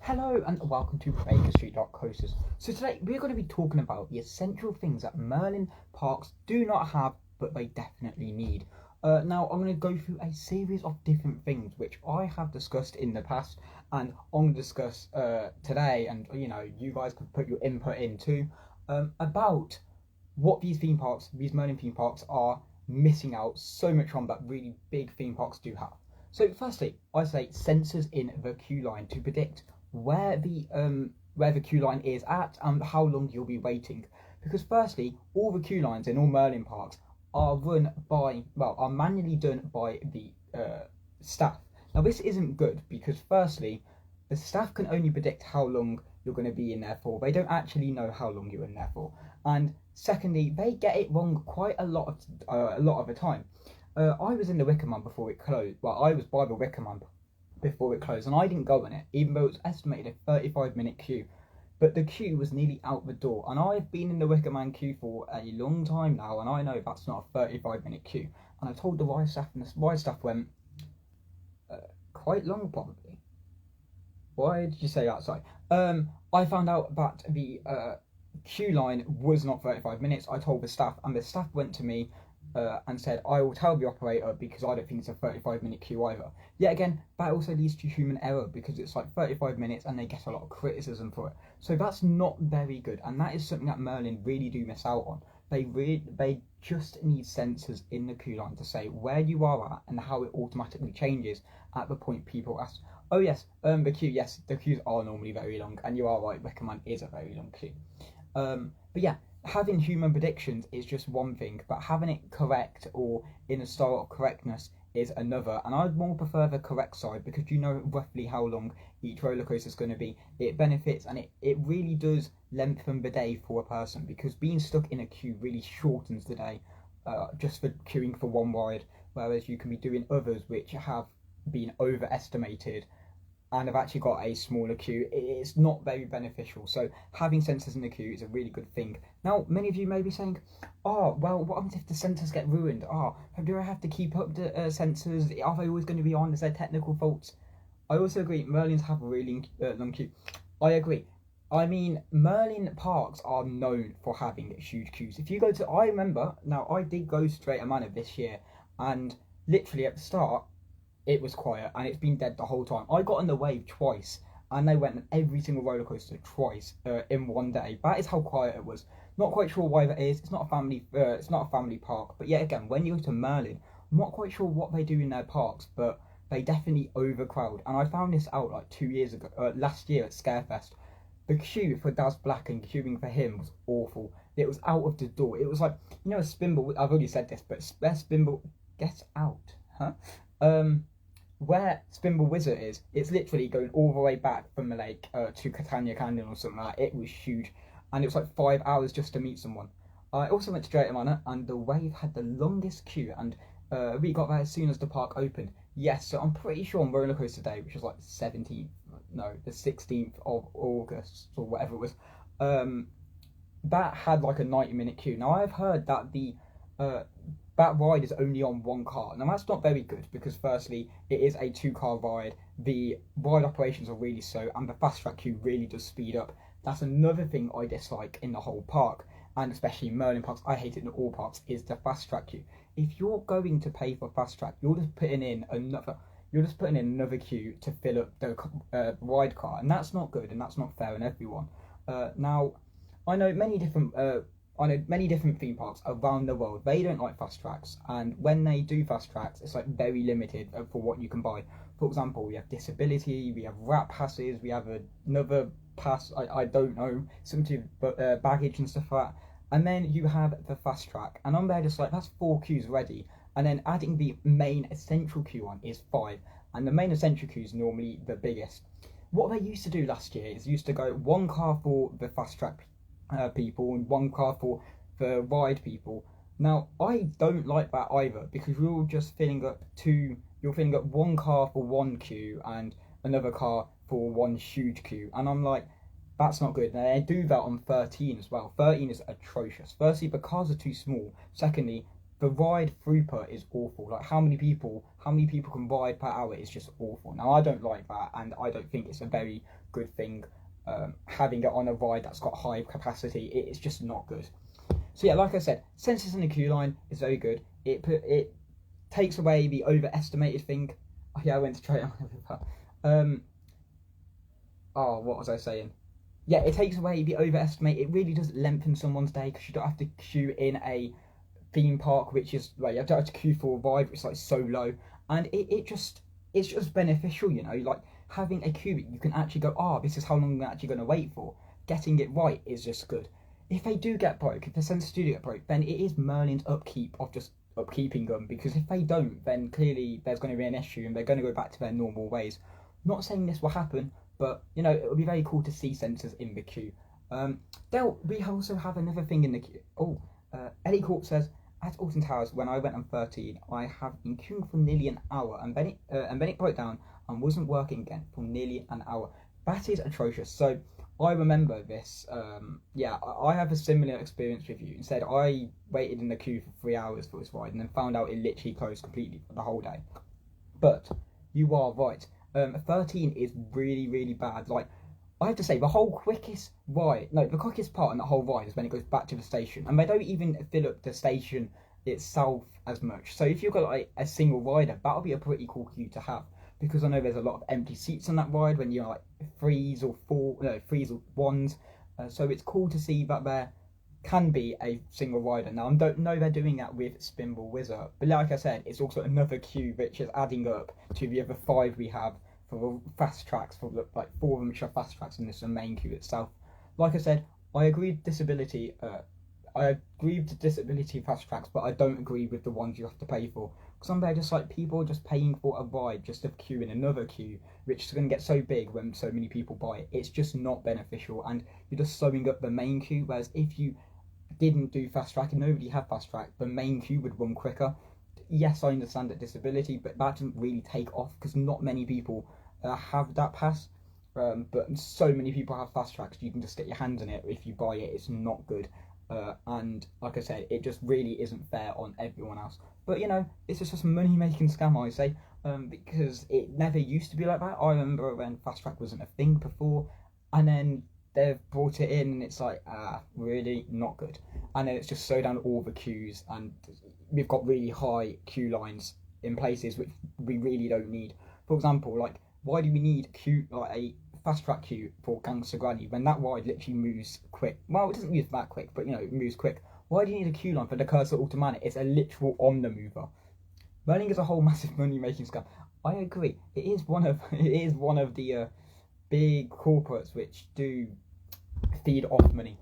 Hello and welcome to Bakerstreet.coasters. So today we're going to be talking about the essential things that Merlin Parks do not have, but they definitely need. Now I'm going to go through a series of different things which I have discussed in the past, and I'm going to discuss today, and you guys can put your input in too, about what these Merlin theme parks are missing out so much on that really big theme parks do have. So firstly, I say sensors in the queue line to predict where the queue line is at and how long you'll be waiting. Because firstly, all the queue lines in all Merlin parks are manually done by the staff. Now this isn't good because firstly, the staff can only predict how long you're going to be in there for. They don't actually know how long you're in there for. And secondly, they get it wrong quite a lot of the time. I was in the Wicker Man before it closed. Well, I was by the Wicker Man before it closed, and I didn't go in it, even though it was estimated a 35-minute queue. But the queue was nearly out the door, and I've been in the Wicker Man queue for a long time now, and I know that's not a 35-minute queue. And I told the ride staff, and the ride staff went, quite long probably. Why did you say that? Sorry. I found out that the queue line was not 35 minutes. I told the staff, and the staff went to me and said, I will tell the operator because I don't think it's a 35-minute queue either. Yet again, that also leads to human error because it's like 35 minutes and they get a lot of criticism for it. So that's not very good, and that is something that Merlin really do miss out on. They just need sensors in the queue line to say where you are at and how it automatically changes at the point people ask, oh yes, the queues are normally very long, and you are right, Wicker Man is a very long queue. But yeah, having human predictions is just one thing, but having it correct or in a style of correctness is another. And I'd more prefer the correct side because you know roughly how long each roller coaster is going to be. It benefits, and it really does lengthen the day for a person, because being stuck in a queue really shortens the day just for queuing for one ride, whereas you can be doing others which have been overestimated and have actually got a smaller queue. It's not very beneficial. So having sensors in the queue is a really good thing. Now, many of you may be saying, oh, well, what happens if the sensors get ruined? Oh, do I have to keep up the sensors? Are they always going to be on? Is there technical faults? I also agree, Merlins have a really long queue. I agree. I mean, Merlin Parks are known for having huge queues. If you go to, I remember, now I did go straight a manor this year, and literally at the start, it was quiet, and it's been dead the whole time. I got on the wave twice, and they went on every single roller coaster twice in one day. That is how quiet it was. Not quite sure why that is. It's not a family park. But yet again, when you go to Merlin, I'm not quite sure what they do in their parks, but they definitely overcrowd. And I found this out like 2 years ago, last year at Scarefest. The queue for Daz Black and queuing for him was awful. It was out of the door. It was like, you know, a Spimble. I've already said this, but Spimble, get out, huh? Where Spimble Wizard is, it's literally going all the way back from the lake to Catania Canyon or something like that. It was huge, and it was like 5 hours just to meet someone. I also went to Drayton Manor, and the wave had the longest queue, and we got there as soon as the park opened. Yes, so I'm pretty sure on Roller Coaster Day, which was like the 16th of August or whatever it was, that had like a 90-minute queue. Now I've heard that that ride is only on one car. Now that's not very good because firstly, it is a 2-car ride. The ride operations are really slow, and the fast track queue really does speed up. That's another thing I dislike in the whole park, and especially Merlin Parks. I hate it in all parks, is the fast track queue. If you're going to pay for fast track, you're just putting in another queue to fill up the ride car, and that's not good, and that's not fair on everyone. Now, I know many different theme parks around the world, they don't like fast tracks, and when they do fast tracks, it's like very limited for what you can buy. For example, we have disability, we have wrap passes, we have another pass, I don't know, something but baggage and stuff like that. And then you have the fast track, and on there just like, that's 4 queues ready, and then adding the main essential queue on is 5, and the main essential queue is normally the biggest. What they used to do last year is used to go 1 car for the fast track people and 1 car for the ride people. Now I don't like that either, because you're just filling up 1 car for 1 queue and another car for 1 huge queue, and I'm like, that's not good. And they do that on 13 as well. 13 is atrocious. Firstly, the cars are too small. Secondly, the ride throughput is awful. Like how many people can ride per hour is just awful. Now I don't like that, and I don't think it's a very good thing. Having it on a ride that's got high capacity, it's just not good. So yeah, like I said, sensors in the queue line is very good. It takes away the overestimated thing. Oh yeah, I went to try it. What was I saying? Yeah, it takes away the overestimate. It really does lengthen someone's day because you don't have to queue in a theme park, which is like you don't have to queue for a ride, which is like so low, and it's just beneficial, you know, like having a queue you can actually go, this is how long I'm actually going to wait for. Getting it right is just good. If they do get broke, if the sensors do get broke, then it is Merlin's upkeep of just upkeeping them, because if they don't, then clearly there's going to be an issue and they're going to go back to their normal ways. Not saying this will happen, but you know, it would be very cool to see sensors in the queue. We also have another thing in the queue. Ellie Corp says, at Alton Towers, when I went on 13, I have been queuing for nearly an hour, and then it broke down and wasn't working again for nearly an hour. That is atrocious. So I remember this. I have a similar experience with you. Instead, I waited in the queue for 3 hours for this ride, and then found out it literally closed completely for the whole day. But you are right. 13 is really, really bad. Like, I have to say, the quickest part in that whole ride is when it goes back to the station, and they don't even fill up the station itself as much. So if you've got like a single rider, that'll be a pretty cool queue to have, because I know there's a lot of empty seats on that ride when you're like threes or ones. So it's cool to see that there can be a single rider. Now I don't know they're doing that with Spinball Wizard, but like I said, it's also another queue which is adding up to the other 5 we have for the fast tracks, for like 4 of them which are fast tracks, and this is the main queue itself. Like I said, I agree with disability fast tracks, but I don't agree with the ones you have to pay for, because I'm there just like people just paying for a ride just to queue in another queue, which is going to get so big when so many people buy it. It's just not beneficial, and you're just slowing up the main queue. Whereas if you didn't do fast track and nobody had fast track, the main queue would run quicker. Yes, I understand that disability, but that doesn't really take off because not many people have that pass. But so many people have fast tracks, you can just get your hands on it. If you buy it, it's not good. And like I said, it just really isn't fair on everyone else. But you know, it's just a money making scam, I say, because it never used to be like that. I remember when fast track wasn't a thing before, and then they've brought it in and it's like, really not good. And then it's just slowed down all the queues, and we've got really high queue lines in places which we really don't need. For example, like, why do we need a fast track queue for Gangster Granny when that ride literally moves quick? Well, it doesn't move that quick, but you know, it moves quick. Why do you need a queue line for the Cursor Automatic? It's a literal on the mover. Learning is a whole massive money making scam. I agree. It is one of the big corporates which do feed off money.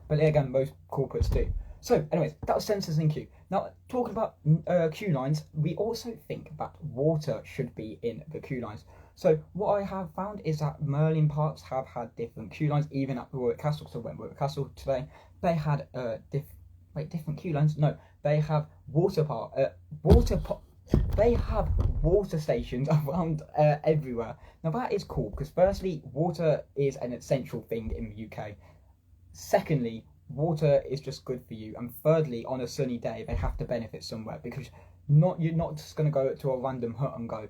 But again, most corporates do. So, anyways, that was sensors in queue. Now, talking about queue lines, we also think that water should be in the queue lines. So, what I have found is that Merlin Parks have had different queue lines, even at Warwick Castle. So, I went to Warwick Castle today. They had different queue lines. No, they have they have water stations around everywhere. Now, that is cool because, firstly, water is an essential thing in the UK. Secondly, water is just good for you, and thirdly, on a sunny day they have to benefit somewhere, because you're not just going to go to a random hut and go,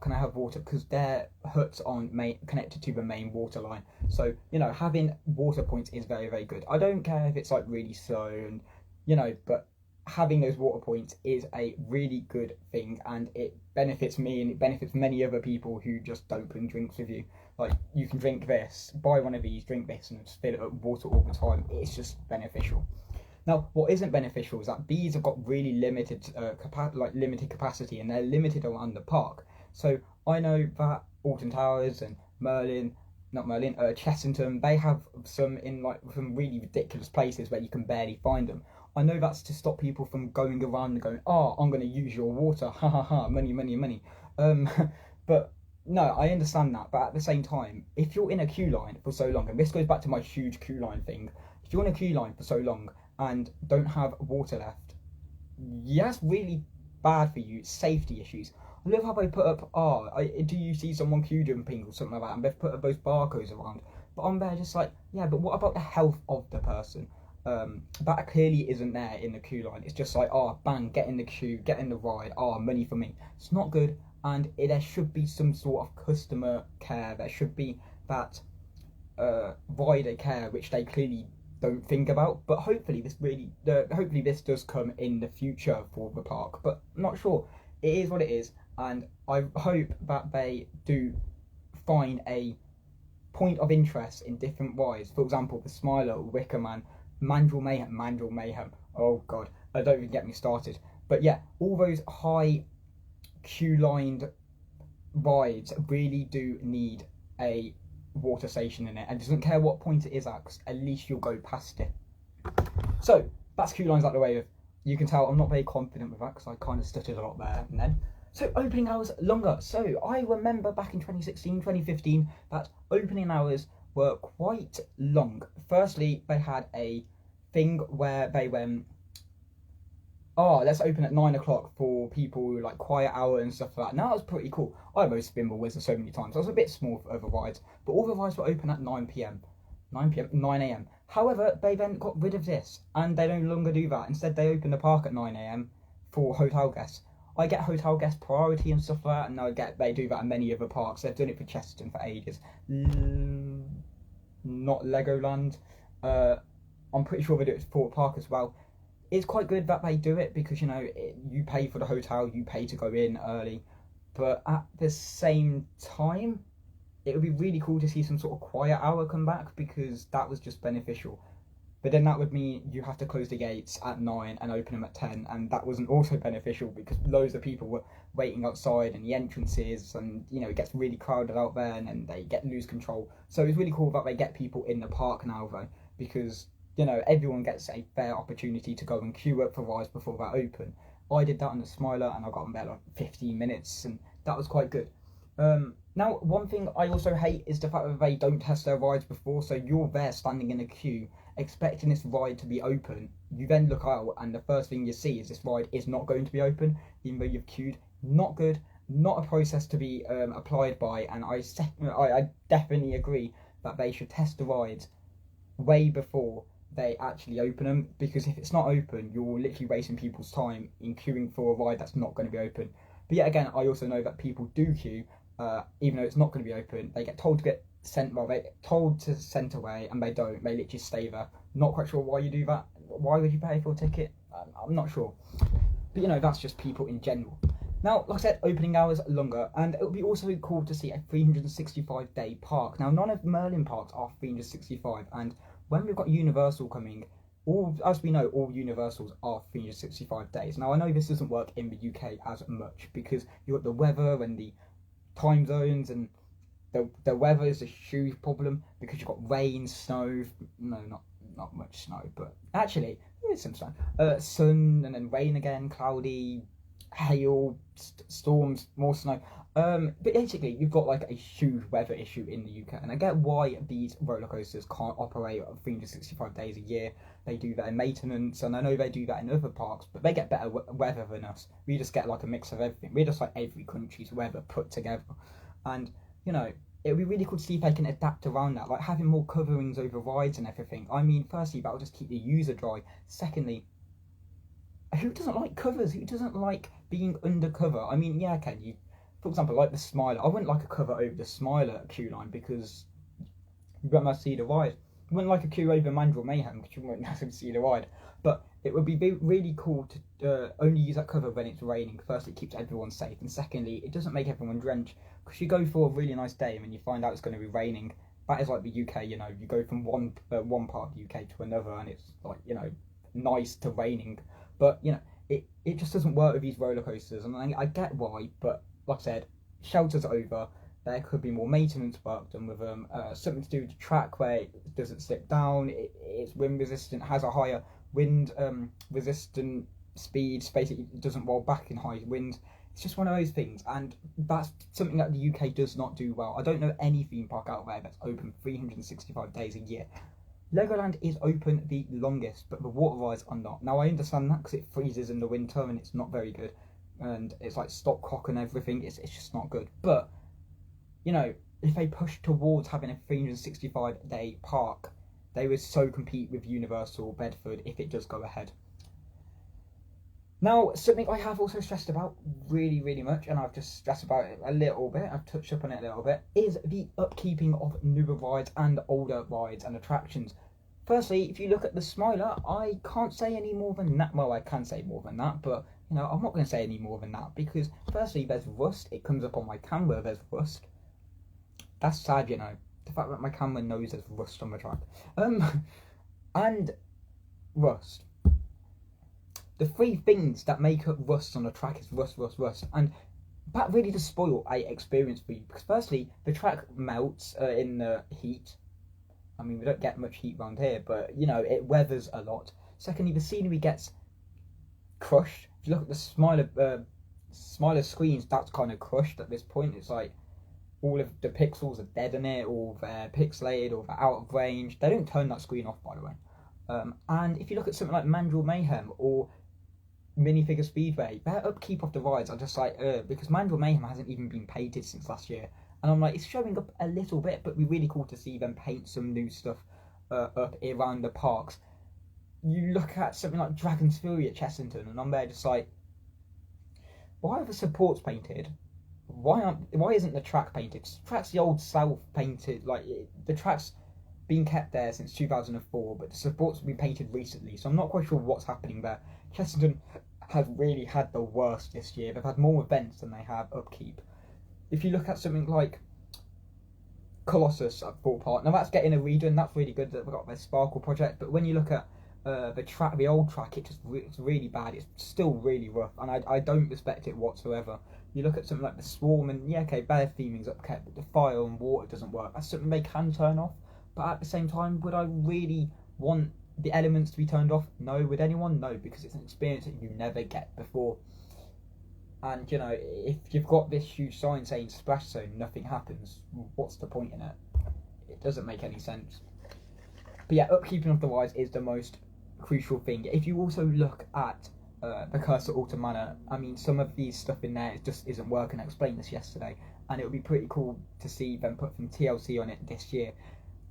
can I have water, because their huts aren't connected to the main water line. So you know, having water points is very, very good. I don't care if it's like really slow, and you know, but having those water points is a really good thing, and it benefits me and it benefits many other people who just don't bring drinks with you. Like, you can drink this, buy one of these, drink this, and just fill it up with water all the time. It's just beneficial. Now, what isn't beneficial is that bees have got really limited capacity, and they're limited around the park. So I know that Alton Towers and Chessington, they have some in like some really ridiculous places where you can barely find them. I know that's to stop people from going around and going, I'm going to use your water, ha ha ha, money, money, money. But no, I understand that, but at the same time, if you're in a queue line for so long, and this goes back to my huge queue line thing, if you're in a queue line for so long and don't have water left, that's really bad for you. It's safety issues. I love how they put up, do you see someone queue jumping or something like that, and they've put up those barcodes around, but I'm there just like, yeah, but what about the health of the person? That clearly isn't there in the queue line. It's just like, bang, get in the queue, get in the ride, money for me. It's not good, and there should be some sort of customer care. There should be that rider care, which they clearly don't think about. But hopefully this does come in the future for the park, but I'm not sure. It is what it is, and I hope that they do find a point of interest in different rides. For example, the Smiler, Wicker Man, Mandrill Mayhem. Oh god, don't even get me started. But yeah, all those high queue-lined rides really do need a water station in it, and it doesn't care what point it is at, because at least you'll go past it. So that's queue lines out the way. You can tell I'm not very confident with that because I kind of stuttered a lot there and then. So opening hours longer. So I remember back in 2016, 2015 that opening hours were quite long. Firstly, they had a thing where they went, oh, let's open at 9 o'clock for people, like quiet hour and stuff like that. Now that was pretty cool. I almost been with Wizard so many times. I was a bit small for other rides, but all the rides were open at 9 a.m. However, they then got rid of this, and they no longer do that. Instead, they open the park at 9 a.m. for hotel guests. I get hotel guest priority and stuff like that, and they do that in many other parks. They've done it for Chesterton for ages. Not Legoland. I'm pretty sure they do it for Fort Park as well. It's quite good that they do it because, you know, you pay for the hotel, you pay to go in early, but at the same time, it would be really cool to see some sort of quiet hour come back, because that was just beneficial. But then that would mean you have to close the gates at 9 and open them at 10, and that wasn't also beneficial because loads of people were waiting outside and the entrances, and, you know, it gets really crowded out there and then they lose control. So it's really cool that they get people in the park now, though, because, you know, everyone gets a fair opportunity to go and queue up for rides before they open. I did that on the Smiler, and I got in there like 15 minutes, and that was quite good. Now, one thing I also hate is the fact that they don't test their rides before, so you're there standing in a queue, expecting this ride to be open. You then look out, and the first thing you see is this ride is not going to be open, even though you've queued. Not good, not a process to be applied by, and I definitely agree that they should test the rides way before they actually open them, because if it's not open, you're literally wasting people's time in queuing for a ride that's not going to be open. But yet again, I also know that people do queue, even though it's not going to be open. They get told to get sent, well, they get told to sent away, and they don't. They literally stay there. Not quite sure why you do that. Why would you pay for a ticket? I'm not sure. But, you know, that's just people in general. Now, like I said, opening hours are longer, and it would be also cool to see a 365-day park. Now, none of Merlin Parks are 365, and when we've got Universal coming, as we know, all Universals are 365 days. Now, I know this doesn't work in the UK as much, because you've got the weather and the time zones, and the weather is a huge problem, because you've got rain, snow, no, not much snow, but actually, there is some snow, sun, and then rain again, cloudy, hail, storms, more snow. But basically, you've got like a huge weather issue in the UK, and I get why these roller coasters can't operate 365 days a year. They do that in maintenance, and I know they do that in other parks, but they get better weather than us. We just get like a mix of everything. We're just like every country's weather put together, and, you know, it would be really cool to see if they can adapt around that, like having more coverings over rides and everything. I mean, firstly, that'll just keep the user dry. Secondly, who doesn't like covers? Who doesn't like being undercover? I mean, yeah, can you? For example, like the Smiler. I wouldn't like a cover over the Smiler queue line, because you won't see the ride. You wouldn't like a queue over Mandrill Mayhem, because you won't actually see the ride. But it would be really cool to only use that cover when it's raining. Firstly, it keeps everyone safe, and secondly, it doesn't make everyone drench. Because you go for a really nice day, and when you find out it's going to be raining, that is like the UK. You know, you go from one part of the UK to another, and it's like, you know, nice to raining. But, you know, it just doesn't work with these roller coasters, and I get why, but like I said, shelter's over. There could be more maintenance work done with them. Something to do with the track where it doesn't slip down. It's wind resistant, has a higher wind resistant speed. Basically, it doesn't roll back in high wind. It's just one of those things, and that's something that the UK does not do well. I don't know any theme park out there that's open 365 days a year. Legoland is open the longest, but the water rides are not. Now, I understand that because it freezes in the winter and it's not very good. And it's like stopcock and everything. It's just not good. But, you know, if they push towards having a 365-day park, they would so compete with Universal Bedford if it does go ahead. Now, something I have also stressed about really, really much, and I've just stressed about it a little bit, I've touched up on it a little bit, is the upkeeping of newer rides and older rides and attractions. Firstly, if you look at the Smiler, I can't say any more than that. Well, I can say more than that, but I'm not going to say any more than that because, firstly, there's rust. It comes up on my camera. There's rust. That's sad, the fact that my camera knows there's rust on the track. And rust. The three things that make up rust on a track is rust, rust, rust, and that really does spoil a experience for you because, firstly, the track melts in the heat. I mean, we don't get much heat around here, but it weathers a lot. Secondly, the scenery gets crushed. If you look at the Smiler screens, that's kind of crushed at this point. It's like all of the pixels are dead in it, or they're pixelated, or they're out of range. They don't turn that screen off, by the way. And if you look at something like Mandrill Mayhem or Minifigure Speedway, their upkeep of the rides are just like, because Mandrill Mayhem hasn't even been painted since last year. And I'm like, it's showing up a little bit, but it'd be really cool to see them paint some new stuff up around the parks. You look at something like Dragon's Fury at Chessington, and I'm there just like, why are the supports painted? Why isn't the track painted? The track's the old South painted, like the track's been kept there since 2004, but the supports have been painted recently, so I'm not quite sure what's happening there. Chessington has really had the worst this year. They've had more events than they have upkeep. If you look at something like Colossus at Thorpe Park, now that's getting a redo, and that's really good that we've got their Sparkle project, but when you look at the old track, it's really bad. It's still really rough, and I don't respect it whatsoever. You look at something like the Swarm, and yeah, okay, their theming's upkept, but the fire and water doesn't work. That's something they can turn off, but at the same time, would I really want the elements to be turned off? No. Would anyone? No, because it's an experience that you never get before. And if you've got this huge sign saying splash zone, nothing happens, what's the point in it? It doesn't make any sense. But yeah, upkeeping of the rides is the most crucial thing. If you also look at the Cursor Alta Manor, I mean, some of these stuff in there just isn't working. I explained this yesterday, and it would be pretty cool to see them put some TLC on it this year.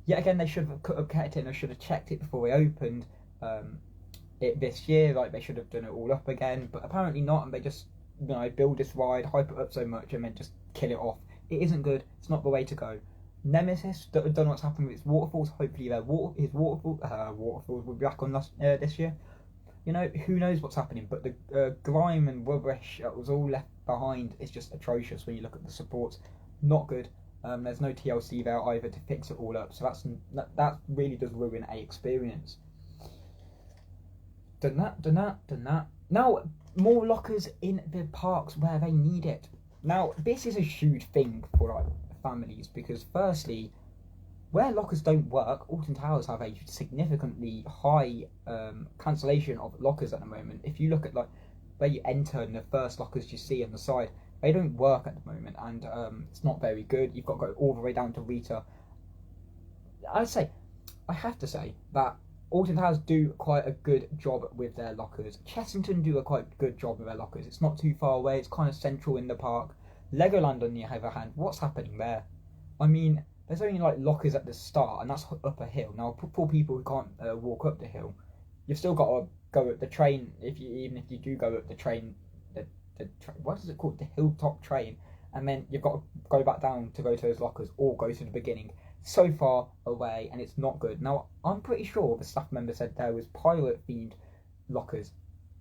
Yet again, they should have kept it, and they should have checked it before they opened it this year. Like, they should have done it all up again, but apparently not, and they just build this ride, hype it up so much, and then just kill it off. It isn't good. It's not the way to go. Nemesis, don't know what's happening with its waterfalls. Hopefully his waterfalls will be back on this year. Who knows what's happening, but the grime and rubbish that was all left behind is just atrocious when you look at the supports. Not good. There's no TLC there either to fix it all up, so that really does ruin a experience. Done that. Now, more lockers in the parks where they need it. Now, this is a huge thing for like families because, firstly, where lockers don't work, Alton Towers have a significantly high cancellation of lockers at the moment. If you look at like where you enter and the first lockers you see on the side, they don't work at the moment, and it's not very good. You've got to go all the way down to Rita. I have to say that Alton Towers do quite a good job with their lockers. Chessington do a quite good job with their lockers. It's not too far away. It's kind of central in the park. Legoland, on the other hand, what's happening there? I mean, there's only like lockers at the start, and that's up a hill. Now, for people who can't walk up the hill, you've still got to go up the train. Even if you do go up the train, what is it called? The hilltop train, and then you've got to go back down to go to those lockers, or go to the beginning. So far away, and it's not good. Now, I'm pretty sure the staff member said there was pirate themed lockers.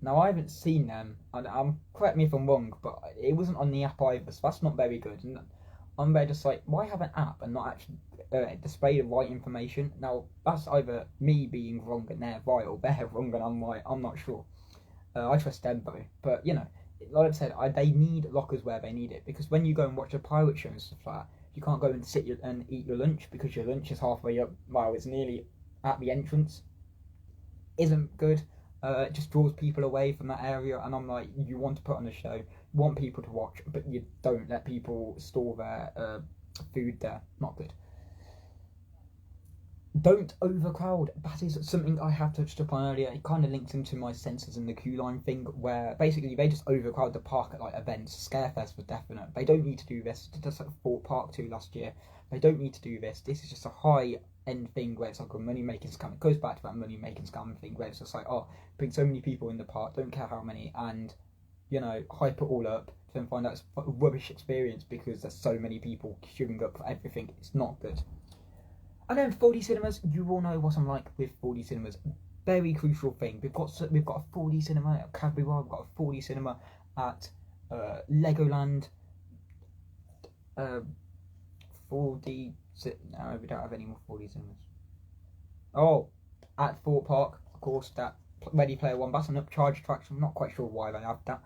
Now, I haven't seen them, and correct me if I'm wrong, but it wasn't on the app either, so that's not very good. And I'm there just like, why have an app and not actually display the right information? Now, that's either me being wrong and they're right, or they're wrong and I'm right. I'm not sure. I trust them though, but like I said, they need lockers where they need it, because when you go and watch a pirate show and stuff like that, you can't go and sit and eat your lunch because your lunch is halfway up. Well, it's nearly at the entrance. Isn't good. It just draws people away from that area, and I'm like, you want to put on a show, you want people to watch, but you don't let people store their food there. Not good. don't overcrowd. That is something I have touched upon earlier. It kind of links into my Senses in the Queue Line thing, where basically they just overcrowd the park at like events. Scarefest was definite. They don't need to do this. They did this at Fort Park 2 last year. They don't need to do this. This is just a high end thing where it's like a money making scam. It goes back to that money making scam thing where it's just like, oh, bring so many people in the park, don't care how many, and you know, hype it all up, to then find out it's a rubbish experience because there's so many people queuing up for everything. It's not good. And then 4D cinemas, you all know what I'm like with 4D cinemas. Very crucial thing. We've got a 4D cinema at Cadbury World. We've got a 4D cinema at Legoland. 4D. No, we don't have any more 4D cinemas. Oh, at Fort Park, of course, that Ready Player One. That's an upcharge attraction. I'm not quite sure why they have that,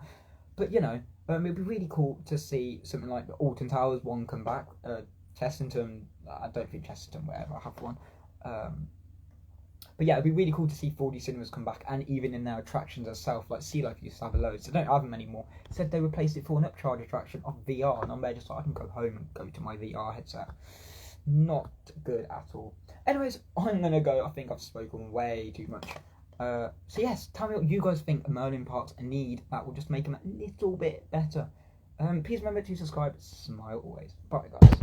but you know, it'd be really cool to see something like the Alton Towers one come back. Chessington, I don't think Chessington will ever have one. But yeah, it'd be really cool to see 4D cinemas come back, and even in their attractions itself, like Sea Life used to have a load, so they don't have them anymore. Said they replaced it for an upcharge attraction of VR, and I'm there just like, I can go home and go to my VR headset. Not good at all. Anyways, I'm gonna go. I think I've spoken way too much. So yes, tell me what you guys think Merlin Parks need that will just make them a little bit better. Please remember to subscribe. Smile always. Bye guys.